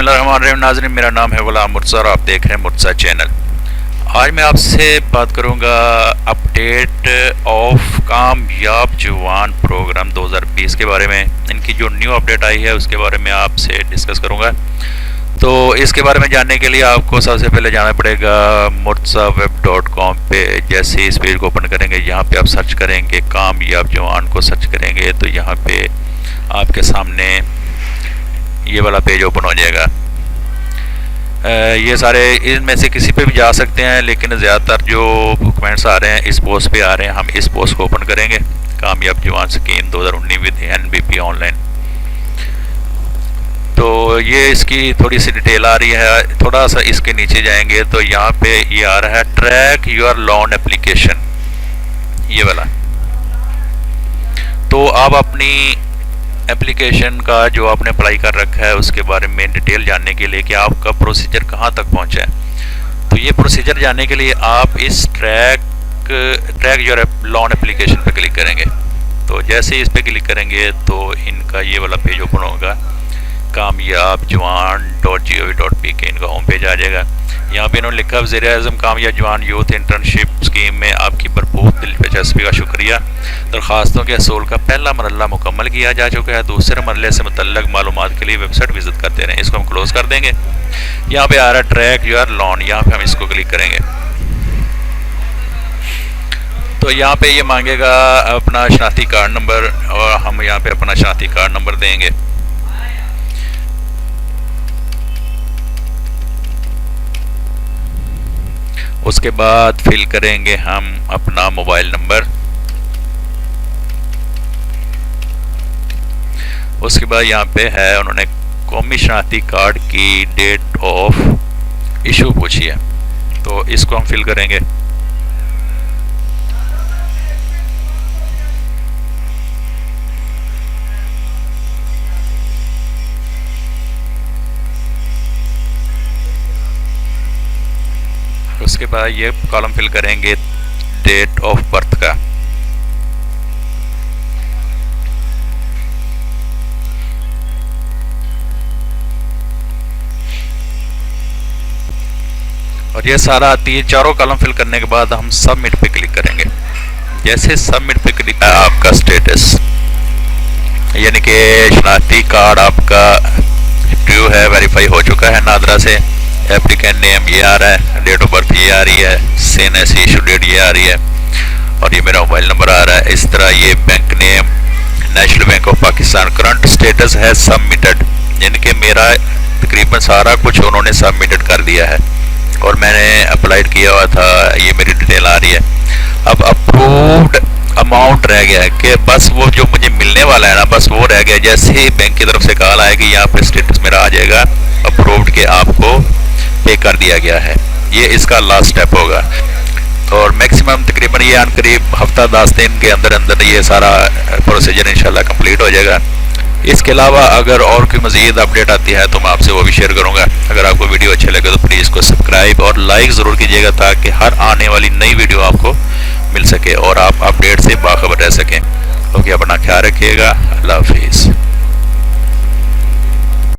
बिस्मिल्लाहिर्रहमानिर्रहीम। नाज़रीन, मेरा नाम है गुलाम मुर्तज़ा और आप देख रहे हैं मुर्तज़ा चैनल। आज मैं आपसे बात करूंगा अपडेट ऑफ कामयाब जवान प्रोग्राम 2020 के बारे में। इनकी जो न्यू अपडेट आई है उसके बारे में आपसे डिस्कस करूंगा। तो इसके बारे में जानने के लिए आपको सबसे पहले जाना पड़ेगा murtazaweb.com पे। जैसे इस पेज को ओपन करेंगे, यहाँ पे आप सर्च करेंगे कामयाब जवान को सर्च करेंगे तो यहाँ पे आपके सामने ये वाला पेज ओपन हो जाएगा। ये सारे इनमें से किसी पे भी जा सकते हैं, लेकिन ज़्यादातर जो कमेंट्स आ रहे हैं इस पोस्ट पे आ रहे हैं। हम इस पोस्ट को ओपन करेंगे, कामयाब जवान स्कीम 2019 विद NBP ऑनलाइन। तो ये इसकी थोड़ी सी डिटेल आ रही है। थोड़ा सा इसके नीचे जाएंगे तो यहाँ पे ये आ रहा है ट्रैक योर लोन एप्लीकेशन, ये वाला। तो आप अपनी एप्लीकेशन का जो आपने अप्लाई कर रखा है उसके बारे में डिटेल जानने के लिए कि आपका प्रोसीजर कहाँ तक पहुँचा है, तो ये प्रोसीजर जानने के लिए आप इस ट्रैक योर लोन एप्लीकेशन पे क्लिक करेंगे। तो जैसे ही इस पे क्लिक करेंगे तो इनका ये वाला पेज ओपन होगा, कामयाब जवान .gov.pk इनका होम पेज आ जाएगा। यहाँ पे इन्होंने लिखा वज़ीर-ए-आज़म कामयाब जवान यूथ इंटर्नशिप स्कीम में आपकी भरपूर दिलचस्पी का शुक्रिया। दरख्वास्तों के असूल का पहला मरहला मुकम्मल किया जा चुका है। दूसरे मरहले से मुतल्लक मालूमात के लिए वेबसाइट विजिट करते रहें। इसको हम क्लोज़ कर देंगे। यहाँ पे आ रहा है ट्रैक योर लोन, यहाँ पे हम इसको क्लिक करेंगे तो यहाँ पे ये मांगेगा अपना शनाख्ती कार्ड नंबर और हम यहाँ पे अपना शनाख्ती कार्ड नंबर देंगे। उसके बाद फिल करेंगे हम अपना मोबाइल नंबर। उसके बाद यहाँ पे है उन्होंने कौमी शनाख्ती कार्ड की डेट ऑफ इशू पूछी है, तो इसको हम फिल करेंगे। उसके बाद ये कॉलम फिल करेंगे डेट ऑफ बर्थ का। और ये सारा चारों कॉलम फिल करने के बाद हम सबमिट पे क्लिक करेंगे। जैसे सबमिट पे क्लिक आपका स्टेटस यानी कि शनाख्ती कार्ड आपका ट्रू है, वेरीफाई हो चुका है नादरा से। एप्लीकेंट नेम ये आ रहा है, डेट ऑफ बर्थ ये आ रही है, CNSE इशू डेट ये आ रही है और ये मेरा मोबाइल नंबर आ रहा है। इस तरह ये bank name national bank of Pakistan. Current status है सबमिटेड, यानी कि मेरा तकरीबन सारा कुछ उन्होंने सबमिटेड कर दिया है और मैंने अप्लाइड किया हुआ था। ये मेरी डिटेल आ रही है। अब अप्रूव्ड अमाउंट रह गया है कि बस वो जो मुझे मिलने वाला है ना, बस वो रह गया। जैसे ही बैंक की तरफ से कॉल आएगी यहाँ पे स्टेटस मेरा आ जाएगा अप्रूव्ड के आपको पे कर दिया गया है। ये इसका लास्ट स्टेप होगा और मैक्सिमम तकरीबन ये करीब हफ्ता 10 दिन के अंदर अंदर ये सारा प्रोसीजर इंशाल्लाह कंप्लीट हो जाएगा। इसके अलावा अगर और कोई मज़ीद अपडेट आती है तो मैं आपसे वो भी शेयर करूंगा। अगर आपको वीडियो अच्छे लगे तो प्लीज़ को सब्सक्राइब और लाइक ज़रूर कीजिएगा ताकि हर आने वाली नई वीडियो आपको मिल सके और आप अपडेट से बाखबर रह सकें। ओके, अपना ख्याल रखिएगा। अल्लाह हाफिज़।